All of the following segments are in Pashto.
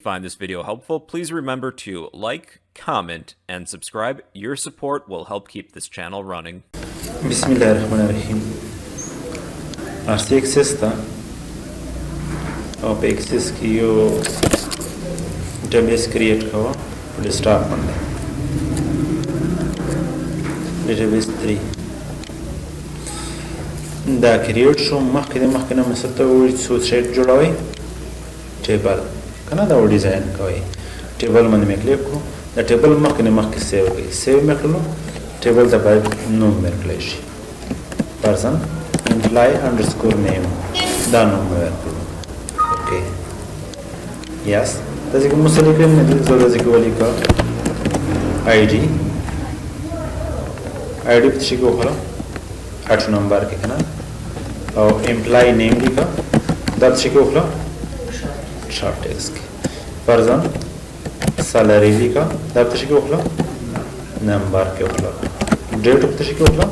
Find this video helpful, please remember to like, comment, and subscribe. Your support will help keep this channel running. Bismillahirrahmanirrahim. RC access था और पे एक्सेस की यो database create हुआ और स्टार्ट பண்ணல डेटाबेस 3 دا क्रिएट شو مخکې نه مسته وړي څو سیټ جوړوي ټیبل کنه دا ډیزاین کوي ټیبل باندې مې کلیک کړو دا ټیبل مخکې سیو کوي سیو مې کړو ټیبل ته باید نوم ورکړل شي person employee underscore name دا نوم ورکړو اوکې یس دا ځکه مسلې کوم نه دي زړه ځکه ولي کا آیډي په څه کې وخره 8 نمبر کې کنه او employee name لیکا دا څه کې وخره short text की person salary लिखा दाब तशी के उखला नंबर के उखला date उप तशी के उखला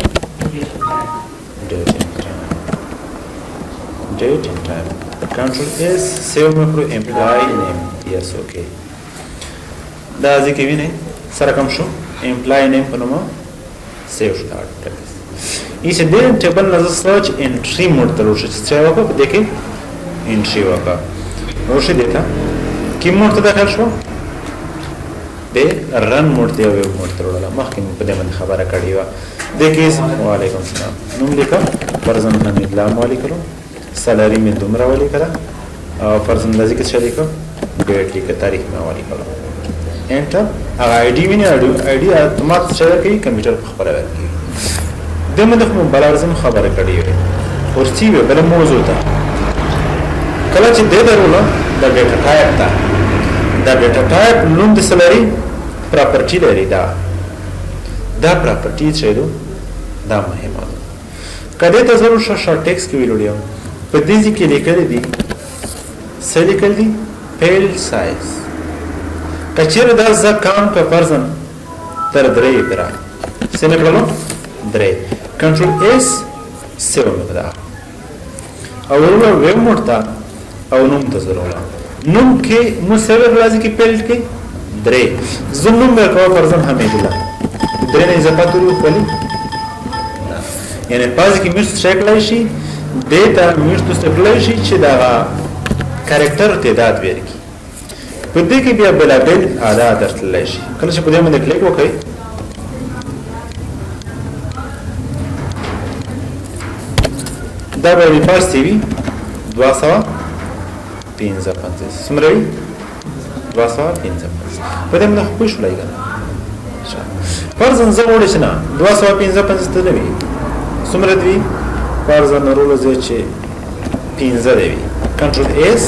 date and time control s save में करो employee name yes okay दाजी के भी नहीं सारा काम शो employee name पनुमा save start इसे दे टेबल नजर सर्च एंट्री मोड तरोश चाहे को देखें एंट्री वाका रोशे देता किम मोड ته داخل شو به رن موډ دی او موډ ته وړل مخکې په دې باندې خبره کړې و د کیس وعلیکم السلام نوم لیکم پرزن حمید الله مالی کړو سالری می دومره والی کړه او پرزن لازم کې څه لیکم ډیټ لیکه تاریخ می والی کړو انټر هغه آی ډی ویني آی ډی اتومات شیر کوي کمپیوټر په خبره ورکړي دمه د بلارزم خبره کړې وي ورسی به بل موضوع ده کله چې دې درولو دا ډیټا ټایپ ده دا ډیټا ټایپ نوم د سلری پراپرټی لري دا پراپرټی چې دا مهمه ده کله ته ضرور شارټ ټیکس کې ویلوډیو په دې ځکه لیکل دي سلیکل دي پیل سایز کچېر دا ځ کام په پرزن تر درې برا سلیکلو درې کنټرول اس سیو مدا او ورو ویب موډ تا او نوم ته ضرورت نوم کې مو سرور لازم کې پیلټ کې درې زنوم به کو پرزم حمید الله درې نه اضافه ورو کړی یعنی پاز کې مست چیک لای شي ډیټا مست استفلای شي چې دا کریکټر تعداد ورکی په دې کې بیا بلابل اعداد درتلای شي کله چې په دې باندې کلیک وکړئ دا به ریفرس سی 255 سمروي 255 په دې باندې خو شو لایګا فرضاً زه وړم چې نه 255 ته دی سمره دی فرضاً رول زه چې 15 دی کنټرول اس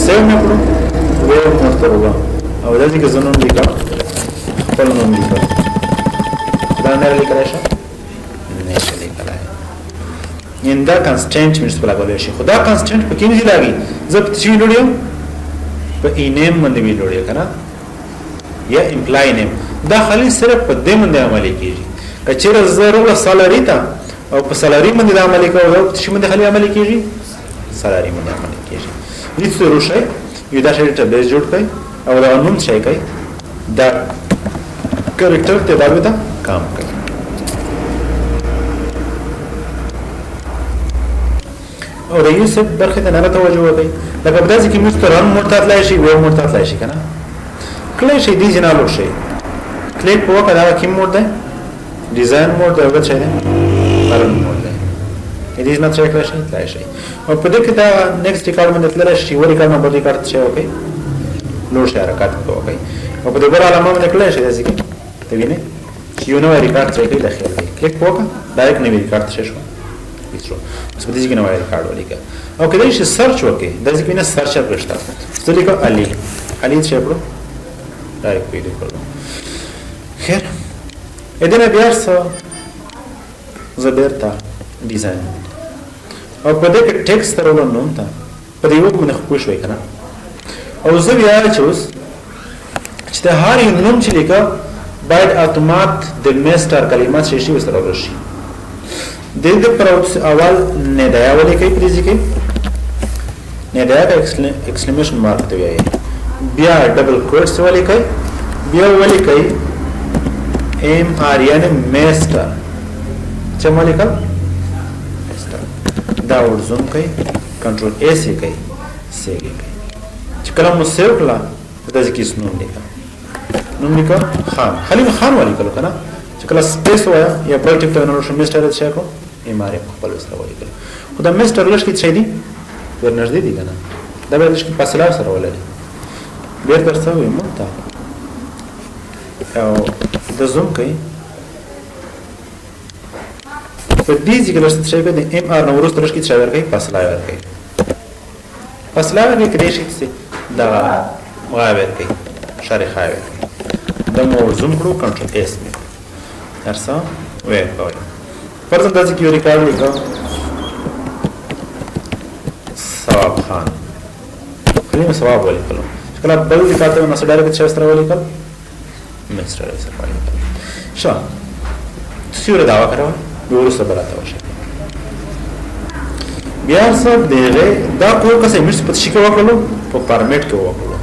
سیو مې کړو ویو مستروا او دا چې زنون لیکا خپل نوم لیکا دا نه لیکل شي ان دا کانسټنټ مې څه لګولې شي خدا کانسټنټ په کې نه لګي زه په څه ویلوډیو په اینیم باندې ویلوډیو کنه یا امپلای نیم دا خالي صرف په دې باندې عملي کیږي کچېر ضرور سالری تا او په سالری باندې عملي کوو او څه باندې خالي عملي کیږي سالری باندې عملي کیږي هیڅ روشي یو دا شی ته بیس جوړ کړئ او دا نوم شي کوي دا کریکټر ته دا ودا کام کوي او د یو سب برخه ته نه توجه وکړي لکه په داسې کې مستران مرتد لای شي و مرتد لای شي کنه کله شي دي جنا لور شي کلیک په وکړه دا کوم موډ ده ډیزاین موډ ده او څه ده پرن موډ ده دې نه چیک لای شي او په دې کې دا نیکسټ ریکارډ باندې تلل شي و ریکارډ نمبر ریکارډ شي اوکې لور شي حرکت کوي او په دې بل علامه باندې کله شي داسې کې ته ویني یو نو ریکارډ څه کې داخل دی کلیک وکړه ډایرکټ نوی ریکارډ شي شو اوس په دې کې نوی ریکارډ ولیکه او کله چې سرچ وکړي د ځکه نه سرچ پرشته څه لیکو علي چې پرو ډایرکټ پیډ کړو خیر اېدنه بیا څه زبرتا ډیزاین او په دې کې ټیکست ترول نوم تا په دې یو باندې خو شوي کنه او زه بیا چې اوس چې د هر یو نوم چې لیکه باید اتومات د میستر کلمات شي وسره ورشي د دې پر اول ندایا ولې کوي پریزي کې ندایا د ایکسکلیمیشن مارک دی وایي بیا ډبل کوټس ولیکئ بیا ولیکئ ایم آر یعنی میسټر چې ولیکل میسټر دا ورزوم کوي کنټرول ا سی کوي سیو کوي چې کله مو سیو کړه دا ځکه اس نوم لیکه خان خلیل خان ولیکل کنه چې کله سپیس وایا یا بل ټیپ ته نو شو میسټر څه کو ایم آر خپل سره ولیکل خو دا میسټر لږ کې څه دی ورنږدې دی کنه دا به لږ کې فاصله سره ولري ډیر درته وایم ته او د زوم کوي په دې ځای کې لږ څه کوي د ام ار نو ورسته لږ کې څه ورکوي فاصله ورکوي کې شي دا ورکوي شارخه ورکوي د مو زوم کړو کنټرول اس می ترسا وې کوي فرض اندازې کې ریکارډ وکړو ثواب خان خلیل ثواب ولیکلو کله بل لیکاته نو سره ډایرکټ څه سره ولیکل میسټر سره ولیکل شو سیور دا وکړو ورسره براته وشه بیا سب دیغه دا کور کسه مش په شي کې وکړو په فارمیټ کې وکړو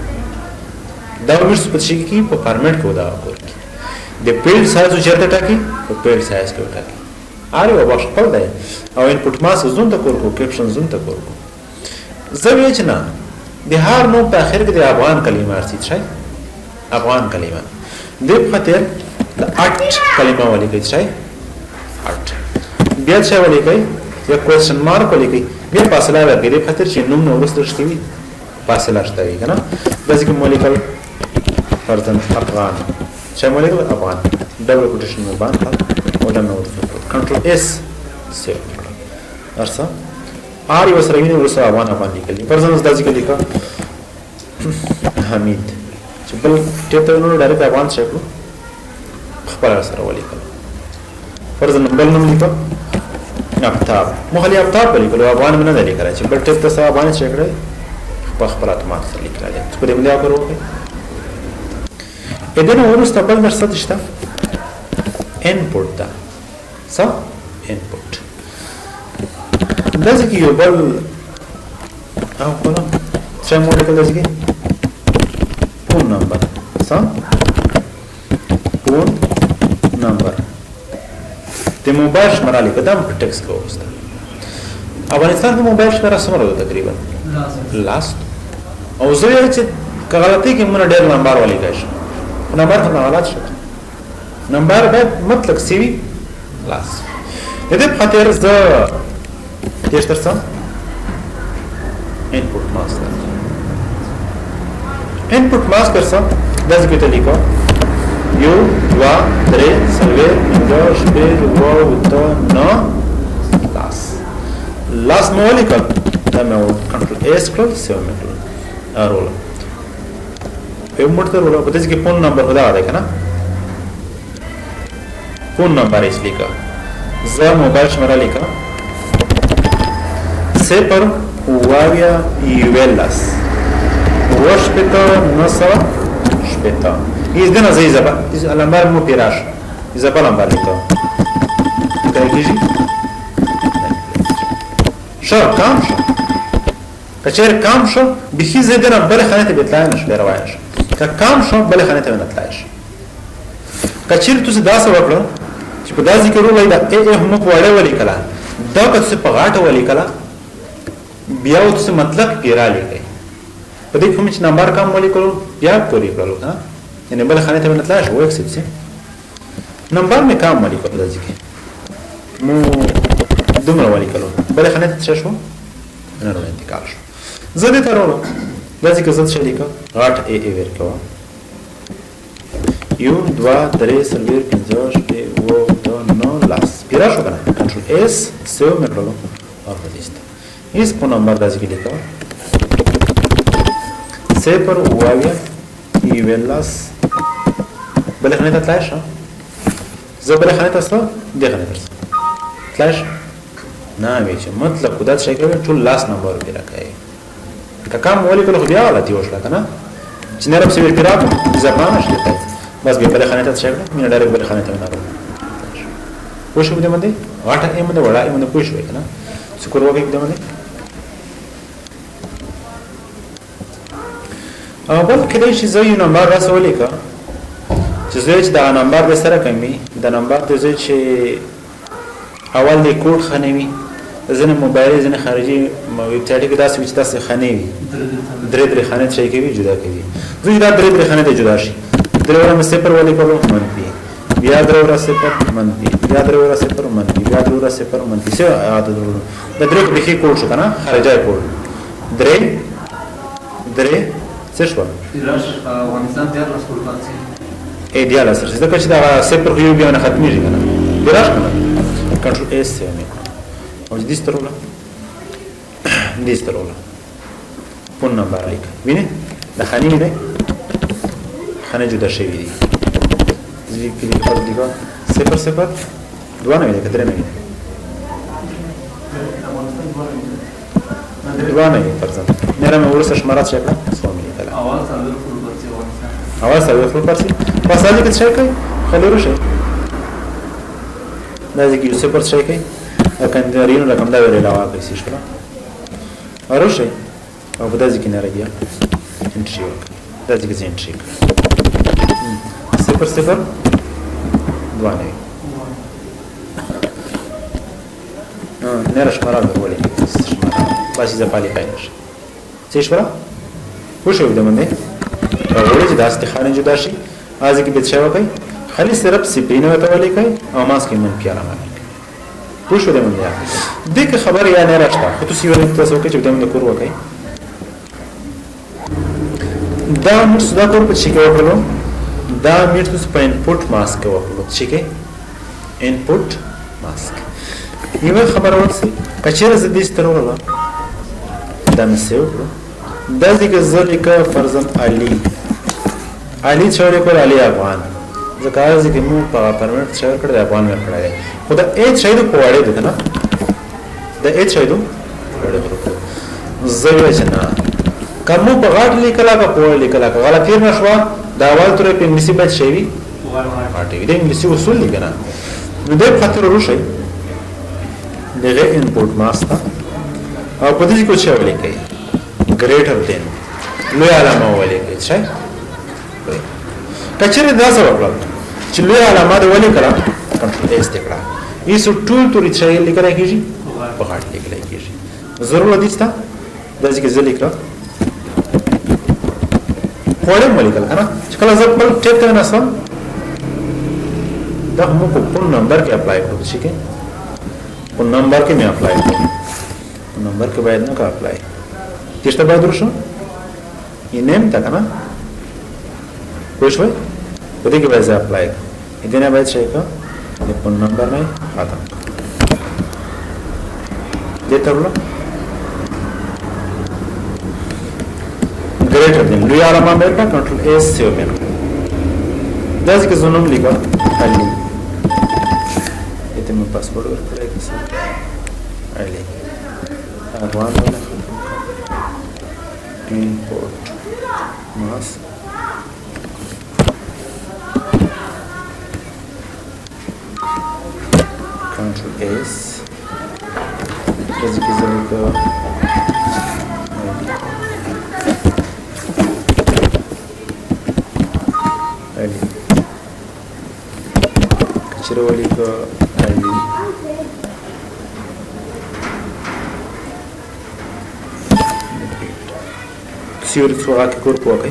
دا مش په شي کې په فارمیټ کې ودا وکړو د فیلډ سایز چیرته ټاکي په فیلډ سایز کې وټاکي اره و باش خپل دی او انپوټ ماس زون ته کور کو کیپشن زون ته کور کو زوی چې نه د هر نو په اخر کې د افغان کلمه ارسي شي افغان کلمه د خاطر د اټ کلمه ولې کوي شي اټ بیا څه ولې کوي یا کوېشن مارک ولې کوي بیا فاصله ورګي د خاطر چې نوم نو ورسته شي فاصله شته وي کنه داسې کوم مولکل فرضاً افغان څه مولکل افغان ډبل کوټیشن مو باندې او دا نو کنټرول اس سیو ارسا آر یو سره ویني ورسره افغان لیکل فرضاً داسې کې لیکه حمید چې بل ټیپ ته نو ډایرکټ افغان شکل خپل سره ولیکل فرضاً بل نوم لیکه افتاب مخالي افتاب ولیکل افغان نه دی لیکل چې بل ټیپ ته سره افغان شکل په خپل اتمات سره لیکل دي په دې ملي اکرو اذن ورسته بل مرصد شته انپوټ دا څه انپوټ داسې کې یو بل او کوم څه مو لیکل داسې کې فون نمبر څه فون نمبر د موبایل شماره لیکل دا په ټیکس کې وسته افغانستان کې موبایل شماره سمره ده تقریبا لاست او زه یې چې غلطي کې مونږ ډېر نمبر ولیکای شو نمبر ته غلط شو نمبر به مطلق سی وی لاس دې په خاطر زه تاسو ترڅم انپوټ ماسټر انپوټ ماسټر سم داسې کې ته لیکو یو وا درې سلوي پنځه شپږ اووه اته نهه لاس مو ولیکل دا مې کنټرول اس کړل سیو مې کړل ارول په موټر ورو په دې کې فون نمبر ودا ده کنه فون نمبر یې لیکا زه موبایل شماره لیکا صفر واویا یولاس وش پتا نصا شپتا ایز دنا زي زبا از الامبار مو پیراش زبا الامبار لیکا کایږي شو کام شو کچیر کام شو بخي زدنا بل خانه ته بتلای نش بیروایش که کام شو بل خانه ته نه تلایش کچیر تو داسه وکړو چې په داسې کې رولای دا ای هم په وړه ولي کلا دا که څه په غاټه ولي کلا بیا او څه مطلب پیرا لیکي په دې کوم چې نمبر کم ولي کړو بیا کولی کړو ها یعنی بل خانه ته نه تلایش وو اکسپټ نمبر مې کم ولي کړو داسې کې مو دومره ولي کړو بل خانه ته څه شو نه نو انتقال شو زه دې ترولو داسې کې زه څه لیکم غاټ ای ای ورکو یو دوا درې سلویر پنځه شپږ اووه اته نهه لاس پیرا شو کنه کنټرول اس سیو مې کړلو او ردیسته هیڅ په نمبر داسې کې لیکم صفر اووه یولاس بل خانه ته تلاش زه بل خانه ته څه دې خانه ته تلاش نه وی چې مطلب خدای شي کوي ټول لاس نمبر پیرا کوي کام ولی کله خو بیا غلطي وشله کنه چې نه رب سوي پیرا زبانه شته بس به بل خانه ته څنګه مینه ډایرکټ بل خانه ته نه راځي وښه بده باندې واټه یې باندې وړا یې باندې پوښ وای کنه څکور وګی بده باندې بل کله چې زه یو نمبر راسولې کا چې زه چې دا نمبر به سره کومي دا نمبر ته زه چې اول دی کوډ خنوي زنه موبایل زنه خارجي ویب سټ کې داسې چې تاسو خنوي درې خانه چې کوي جدا کوي زه دا درې خانه ته جدا شي درې ورم صفر ولې کولو منفي بیا درې ورم صفر منفي بیا درې ورم صفر منفي بیا درې ورم صفر منفي څه عادت ورو دا درې کې به کوډ شو کنه خارجي کوډ درې څه شو افغانستان تیار رسول پاتې ای دیاله سره ځکه چې دا صفر یو بیا نه ختميږي کنه دراش کنه کنټرول اس ته مې او دې ستروله فون نمبر لیک ویني د خاني نه خانه جدا شوی دی زی کلیک پر دیګه 00 دوه نه دی کتره نه دی دوه نه پرځم نه مې ورسره شمارات شکړه سوامي تعالی اواز سره فل پرسي پاساله کې څه کوي خلورو شي دا چې یو څه پر څه کوي کندارینو رقم دا ویل علاوه کوي شي شکړه اروشه او په داسې کې نه راځي انټری ورک داسې کې انټری 00 دوه نه نه راشمارا ولې باشي زپالي پاینش څه شورا خو شو د منده راوړي چې داسې خانه جدا شي ازي کې به څه وکړي خالي صرف سپینه وته ولې کوي او ماس کې من پیارا مانی خو شو د منده دغه خبر یا نه راځه خو تاسو یو تاسو کې چې د منده کور وکړي دا موږ صدا کور په چې کې وکړو دا موږ تاسو په انپوټ ماسک وکړو چې کې انپوټ ماسک یو خبر ورسې کچېره ز دې سترونه دا مې سیو دا ځکه ځکه فرضاً علي چوره کول علي افغان ځکه ځکه موږ په پرمنټ چور کړی افغان ور کړی خو دا اې شاید په وړې ده نه دا اې شاید وړې ورکو زوی جنا کوم په غاټ لیکلا کا په لیکلا کا غلطی نشوا دا اول ترې په انګلیسي باندې شي وي غاټي دې انګلیسي اصول دي کنه نو دې خاطر وروشي دغه انپوټ ماستا او په دې کې څه ولیکي greater than لوی علامه ولیکي څه کچره دا څه وکړه چې لوی علامه د ولیکره کنټرول اس تکړه ایسو ټول توري چې لیکل کېږي په غاټ لیکل کېږي ضرورت دي څه د ځکه ذلیکره وړم ولیکل کنه چې کله زه په ټیپ ته نسم دا موږ په نمبر کې اپلای کوو چې په نمبر کې مې اپلای کوم نمبر کې باید نه کا اپلای تیشته باید ورشو یې نیم تا کنه پوښوي په دې کې باید اپلای دې نه باید شي کا دې په نمبر نه ختم دې ترلو greater than لوی علامه مې کا کنټرول اس سیو مې دا ځکه زونوم لیکا علي دې مې پاسورډ ورکړی کیسه علي افغان import mask control S कचरे वाली का ID سیور څوغه کې کور کوي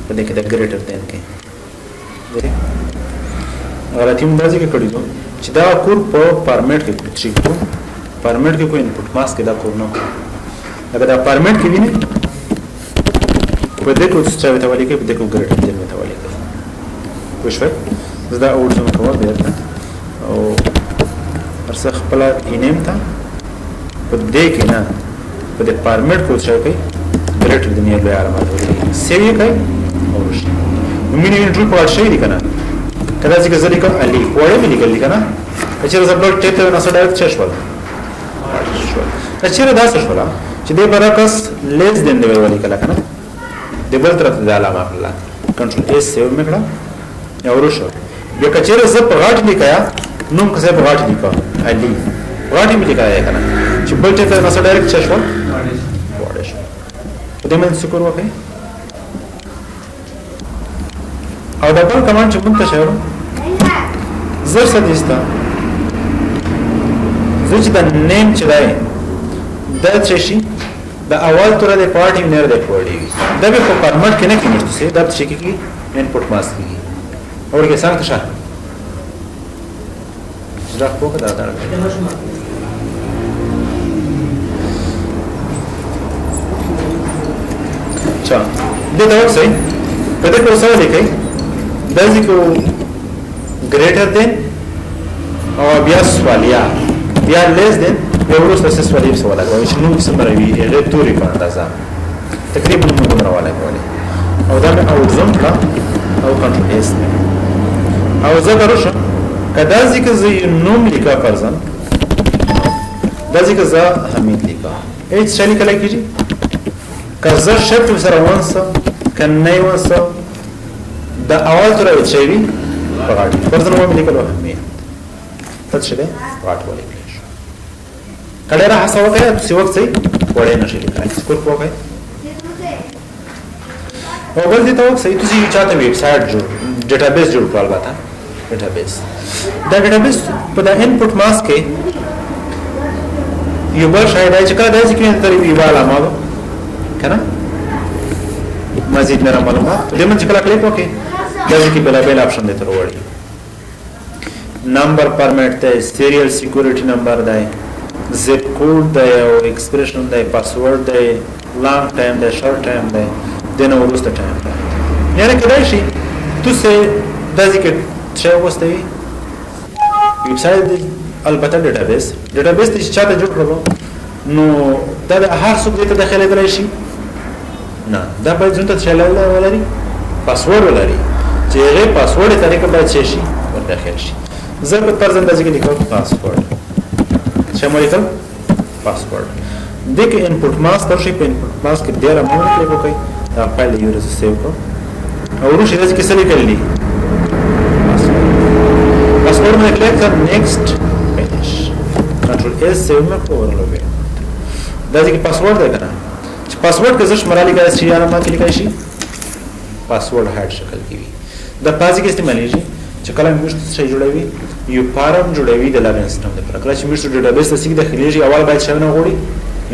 په دې کې د ګریټر دین کې غلطی مونږ ځکه کړی نو چې دا کور په فارمیټ کې کوم چې کو فارمیټ کې کوئی انپوټ ماسک دا کور نه اگر دا فارمیټ کې ویني په دې کو څه ته ولي کې په دې کو ګریټر دین ته ولي کې وښه دا اورځم کوه بیرته او ارڅ خپل اینیم ته په دې کې نه په دې فارمیټ کو څه کوي greater than your علامه ورته سیوی کوي او شي مینه انټرو په شي دي کنه کله چې زری کوم علي وړه مې لیکل کنه چې زه بل ټیپ ته نه ډایرکټ چش ولا چې دا څه شولا چې د برعکس لیس دین دی ویل کله کنه د بل طرف د علامه الله کنټرول اس سیو مې کړه او ورشو بیا کچېره زه په غاټ لیکایا نوم کسه په غاټ لیکا علي غاټ مې لیکایا کنه چې بل ټیپ ته نه ډایرکټ چش ولا دې من څه کړو وکي او دا بل کمانډ چې مونږ ته شوی زر سديستا زه چې دا نیم چې دی دا څه شي دا اول تر د پارټي نه دی پوری دا به په فارمټ کې نه کېږي چې دا څه کېږي انپوټ ماسک کېږي اور کې څنګه ښه ځکه په کدا دا چا دې دا وځي په دې کوم څه لیکي دا ځکه greater than او بیا سوالیا بیا less than بیا ورسته څه سوالي سواله کوي چې نو څه مروي هغه توري په اندازه تقریبا موږ راواله کوي او دا او زم کا او کنټرول اس او زه دروشه کدا ځکه زه نوم لیکا فرضاً دا ځکه زه حمید لیکا هیڅ شلی کله کیږي که زه شرط سره وانسه کنه وانسه دا اول تر وچوي پغاټي فرضاً مو لیکلو حمید تاسو دې واټ ولې کله را حساب کوي چې وخت صحیح وړې نشي لیکل سکور پوهه او بل دې ته وخت صحیح تاسو چاته ویب سایټ جوړ ډیټابیس جوړ کول غواړئ ډیټابیس دا ډیټابیس په د انپوټ ماسک کې یو بل شاید چې کله د ذکر تر یو علامه کنه مزید نه معلومات دې من چې کله کلیک وکړي دا ځکه بل بل اپشن دې تر وړي نمبر پرمیټ ته سیریل سکیورټي نمبر دی zip code دی او ایکسپریشن دی پاسورډ دی لانګ ټایم دی شورټ ټایم دی دنه ورسته ټایم دی یعنی کله شي تاسو د ذکر څه وستوي ویب سایټ البته ډیټابیس چې چاته جوړ کړو نو دا هر څوک دې ته داخله درای شي نه دا به ځنته چلای ولري پاسورډ ولري چې هغه پاسورډ طریقه باید شي ورداخل شي زه په طرز اندازې کې لیکم پاسورډ شامل کړم پاسورډ دغه انپوټ ماسک تر شي په انپوټ ماسک کې ډیر امونه کلیک وکړئ دا فایل یو رس سیو کړئ او ورشي داسې کې څه لیکل دي پاسورډ باندې کلیک کړئ نیکسټ فینیش کنټرول اس سیو مې اورلوي دا چې پاسورډ ده کنه چې پاسورډ کې زش مرالي کې شي یا ما کې لیکای شي پاسورډ هاډ شکل کې وي دا پازي کې استعمالېږي چې کله موږ څه جوړوي یو فارم جوړوي د لاګین سیستم لپاره کله چې موږ ډیټابیس ته سیګه داخليږي اول باید څه نه غوړي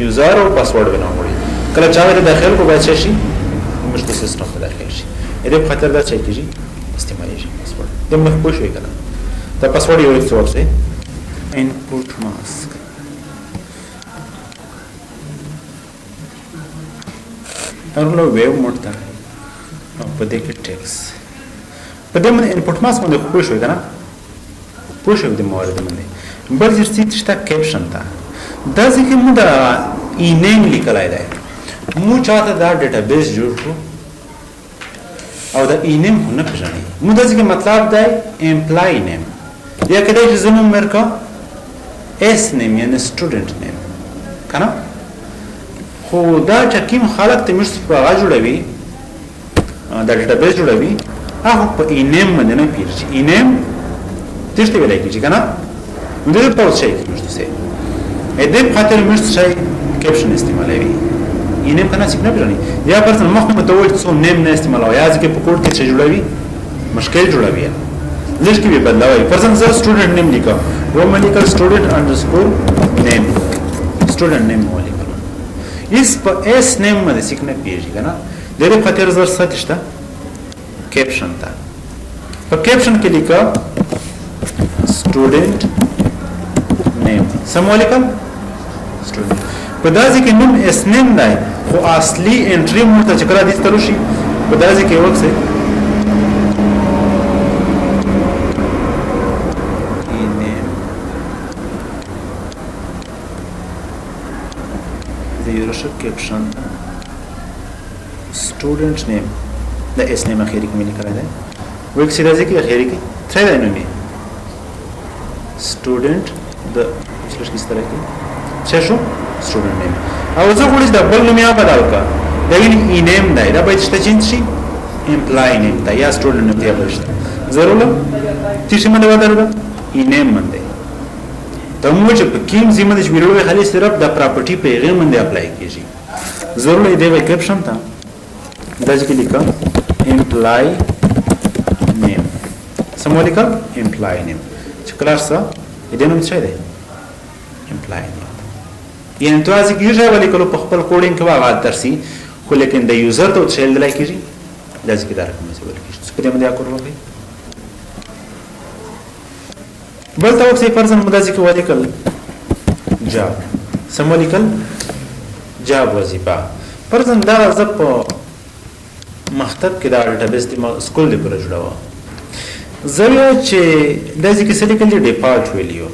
یوزر او پاسورډ ونه غوړي کله چې هغه داخل کو باید شي موږ د سیستم ته داخل شي دې په خاطر دا چې کیږي استعمالېږي پاسورډ د مخ پوه شوي کنه دا پاسورډ یو څه ورسې انپوټ ماسک ارلو ویو موډ ته په دې کې ټیکس په دې باندې انپوټ ماسک باندې پوه شوي کنه پوه شوي د موارد باندې بل ځای چې کیپشن تا دا ځکه موږ دا ای-نیم لیکلای دی موږ چاته دا ډیټابیس جوړ کړو او دا ای-نیم نه پېژني موږ دا ځکه مطلب دی امپلای نیم یا کله چې زموږ مرکه اس نیم یعنی سټوډنټ نیم کنه خو دا چې کوم خلک ته موږ په هغه جوړوي دا ډیټابیس جوړوي هغه په ای-نیم باندې نه پیژني ای-نیم تشته ویلای کیږي کنه نو دې په څه کې موږ څه دې په خاطر موږ څه کیپشن استعمالوي ای-نیم کنه څنګه نه پیژني یا پرسن مخکې متوجه څو نیم نه استعمالوي یا ځکه په کوډ کې څه جوړوي مشکل جوړوي لږ کې به بدلوي پرسن زه سټوډنټ نیم لیکم رومن لیکل سټوډنټ انډرسکور نیم سټوډنټ نیم ولیکل اس په اس نیم باندې څنګه نه پیژني کنه دې په خاطر زر ستشته کیپشن تا په کیپشن کې لیکه student name سمولیکم student په داسې کې نوم اس نیم دی خو اصلي انټری مو ته چکر دي ستلو شي په داسې کې وکړه نیم د یو شک کیپشن student name د اس نیم اخیری کې ملي کړی دی وکړه چې داسې کې اخیری کې څه دی نومي student د څه کیسه طرح کې څه شو student name او زه غوړم د بل نوم یا بدل کا دا یعنی ای نیم دی دا به څه چینج شي امپلای نیم دا یا student name دی بلشت ضرور چې څه باندې بدل ای نیم باندې دا موږ په کوم ځای باندې ویډیو خالي صرف د پراپرټي پیغام باندې اپلای کیږي ضرور دی وای کیپشن تا دا ځکه لیکم امپلای سمولیکل امپلای نیم چې کلاس دې نوم څه دی امپلای نیم یعنی تو ځکه یو ځای ولیکلو په خپل کوډینګ کې واغ درسي خو لیکن د یوزر ته چیل دلای کیږي دا ځکه دا رقم څه ولیکي څه دې باندې اکور وکړي بل تا وخت فرضاً مدا ځکه ولیکل جاب سمولیکل جاب وظیفه فرضاً دا زپ مکتب کې دا ډیټابیس د سکول دی پر جوړاوه زوی چې د ځکه څه لیکل دي ډیفالت ویلیو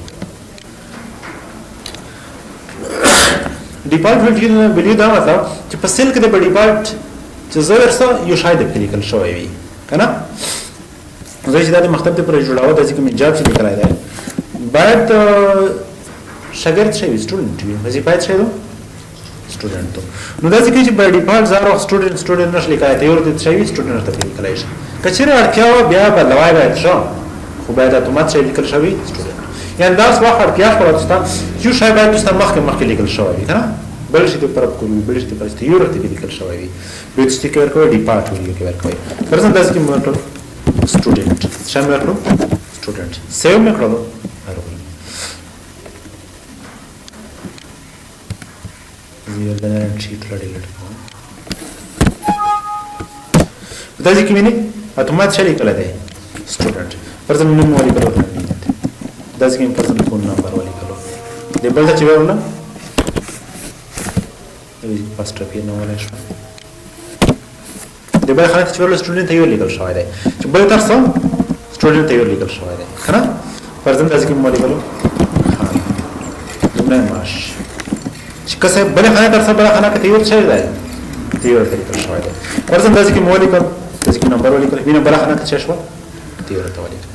ډیفالت ویلیو دا مطلب چې په سیل کې د ډیفالت چې زوی سره یو شاید په لیکل شوی وي کنه زوی چې د مکتب پر جوړاوه د ځکه من جاب چې لیکلای دی باید شاګرد شي سټوډنټ وي وظیفه شي स्टूडेंट तो नो दासी की by default jar of student नस लिखा है तेवर ते चाहिए स्टूडेंट ته لیکلای شي کچره اړتیا و بیا بدلوای باید شو خو باید اتومات شي لیکل شوی سټوډنټ یعنی دا څه وخت اړتیا خپل تاسو یو شای باید تاسو مخکې لیکل شوی کنه بل شي ته پرب کوو بل شي ته پرسته یو ته لیکل شوی وي به تاسو کې ورکوي ډیپارټ ویل کې ورکوي پرسن داس کې موږ स्टूडेंट شامل کړو स्टूडेंट سیو مې کړو You're gonna cheat bloody little. बताइए कि मैंने तुम्हारे चली कला दे स्टूडेंट पर्सन नंबर वाली करो दस की पर्सन फोन नंबर वाली करो देबल दा चिवा वाला ये फर्स्ट रफी नो वाला है देबल खाने चिवा वाला स्टूडेंट तैयार लिखल शवाय दे चबल तरस स्टूडेंट तैयार लिखल शवाय दे है ना पर्सन दस की वाली करो हां जुमला माश कसे बड़े खाने तरसा बड़ा खाना के तैयार छे जाए तैयार तरीका शवाय दे पर्सन दस की मोली कर दस की नंबर वाली कर बिना बड़ा खाना के छेशवा तैयार तो वाली कर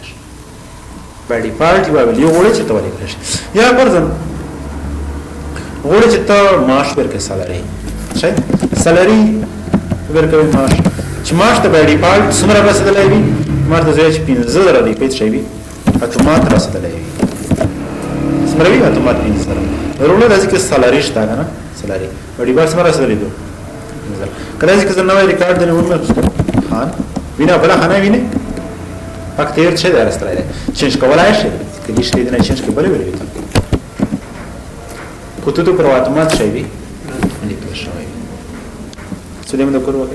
बड़ी पार्टी वाली यो ओळे चित्त वाली कर या पर्सन ओळे चित्त मास पर के सैलरी छे सैलरी वर के मास मास तो बड़ी पार्ट सुमरा बस दलाई भी मार तो जेच पिन जरा दी पे छे भी अतुमात रस दलाई सुमरा भी अतुमात पिन जरा रोले दासी के सैलरी شتا کنه सैलरी बड़ी बार سمرا سره لیدو کله چې څنګه نوې ریکارډ دی نو خان وینا بلا خانه ویني پک تیر څه درستره ده چینج کولای شي کله چې دې نه چینج کولای وي کوته تو پر اتومات شي وي لیکل شوی څه دې موږ کوو